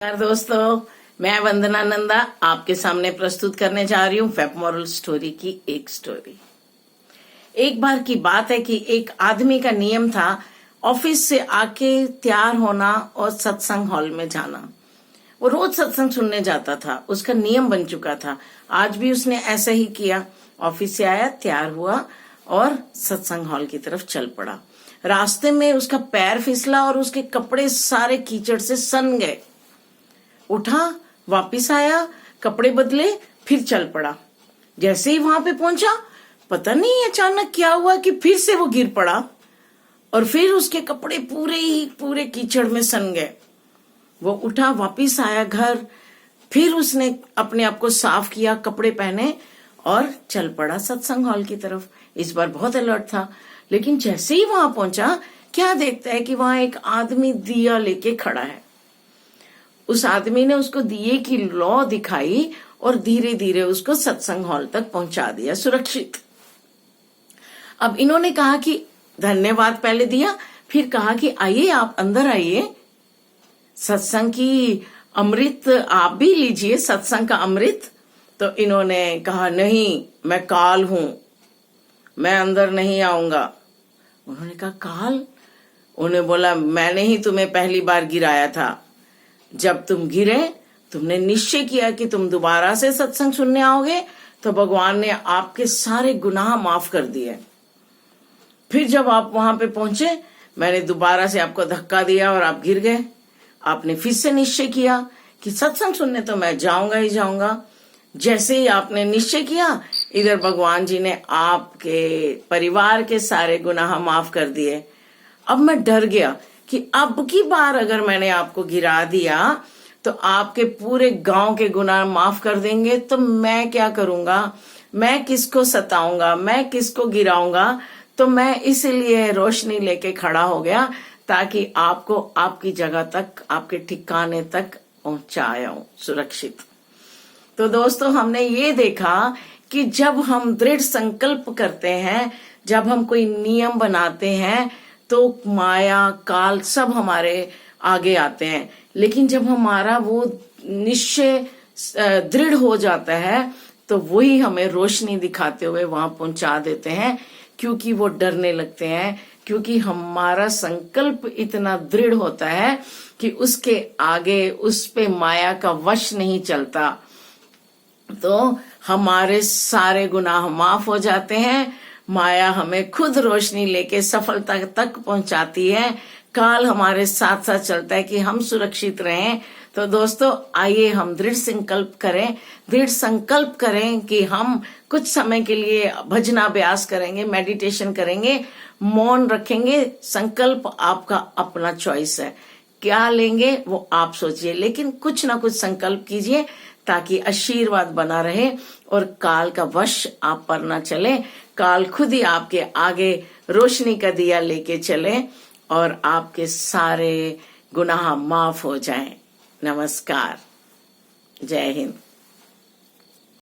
नमस्कार दोस्तों, मैं वंदना नंदा आपके सामने प्रस्तुत करने जा रही हूँ वेब मॉरल स्टोरी की एक स्टोरी। एक बार की बात है कि एक आदमी का नियम था ऑफिस से आके तैयार होना और सत्संग हॉल में जाना। वो रोज सत्संग सुनने जाता था, उसका नियम बन चुका था। आज भी उसने ऐसा ही किया। ऑफिस से आया, तैयार हुआ और सत्संग हॉल की तरफ चल पड़ा। रास्ते में उसका पैर फिसला और उसके कपड़े सारे कीचड़ से सन गए। उठा, वापिस आया, कपड़े बदले, फिर चल पड़ा। जैसे ही वहां पे पहुंचा, पता नहीं अचानक क्या हुआ कि फिर से वो गिर पड़ा और फिर उसके कपड़े पूरे कीचड़ में सन गए। वो उठा, वापिस आया घर, फिर उसने अपने आप को साफ किया, कपड़े पहने और चल पड़ा सत्संग हॉल की तरफ। इस बार बहुत अलर्ट था, लेकिन जैसे ही वहां पहुंचा, क्या देखता है कि वहां एक आदमी दिया लेके खड़ा है। उस आदमी ने उसको दिए की लौ दिखाई और धीरे धीरे उसको सत्संग हॉल तक पहुंचा दिया सुरक्षित। अब इन्होंने कहा कि धन्यवाद पहले दिया, फिर कहा कि आइए, आप अंदर आइए, सत्संग की अमृत आप भी लीजिए, सत्संग का अमृत। तो इन्होंने कहा नहीं, मैं काल हूं, मैं अंदर नहीं आऊंगा। उन्होंने कहा काल? उन्हें बोला मैंने ही तुम्हें पहली बार गिराया था। जब तुम गिरे, तुमने निश्चय किया कि तुम दोबारा से सत्संग सुनने आओगे, तो भगवान ने आपके सारे गुनाह माफ कर दिए। फिर जब आप वहां पे पहुंचे, मैंने दोबारा से आपको धक्का दिया और आप गिर गए। आपने फिर से निश्चय किया कि सत्संग सुनने तो मैं जाऊंगा ही जाऊंगा। जैसे ही आपने निश्चय किया, इधर भगवान जी ने आपके परिवार के सारे गुनाह माफ कर दिए। अब मैं डर गया कि अब की बार अगर मैंने आपको गिरा दिया तो आपके पूरे गांव के गुनाह माफ कर देंगे, तो मैं क्या करूंगा? मैं किसको सताऊंगा? मैं किसको गिराऊंगा? तो मैं इसलिए रोशनी लेके खड़ा हो गया ताकि आपको आपकी जगह तक, आपके ठिकाने तक पहुंचाया हूं सुरक्षित। तो दोस्तों, हमने ये देखा कि जब हम दृढ़ संकल्प करते हैं, जब हम कोई नियम बनाते हैं, तो माया, काल सब हमारे आगे आते हैं। लेकिन जब हमारा वो निश्चय दृढ़ हो जाता है, तो वही हमें रोशनी दिखाते हुए वहां पहुंचा देते हैं, क्योंकि वो डरने लगते हैं, क्योंकि हमारा संकल्प इतना दृढ़ होता है कि उसके आगे उस पे माया का वश नहीं चलता। तो हमारे सारे गुनाह माफ हो जाते हैं। माया हमें खुद रोशनी लेके सफलता तक पहुंचाती है। काल हमारे साथ साथ चलता है कि हम सुरक्षित रहें। तो दोस्तों, आइए हम दृढ़ संकल्प करें कि हम कुछ समय के लिए भजनाभ्यास करेंगे, मेडिटेशन करेंगे, मौन रखेंगे। संकल्प आपका अपना चॉइस है, क्या लेंगे वो आप सोचिए, लेकिन कुछ ना कुछ संकल्प कीजिए ताकि आशीर्वाद बना रहे और काल का वश आप पर ना चले। काल खुद ही आपके आगे रोशनी का दिया लेके चले और आपके सारे गुनाह माफ हो जाएं। नमस्कार, जय हिंद।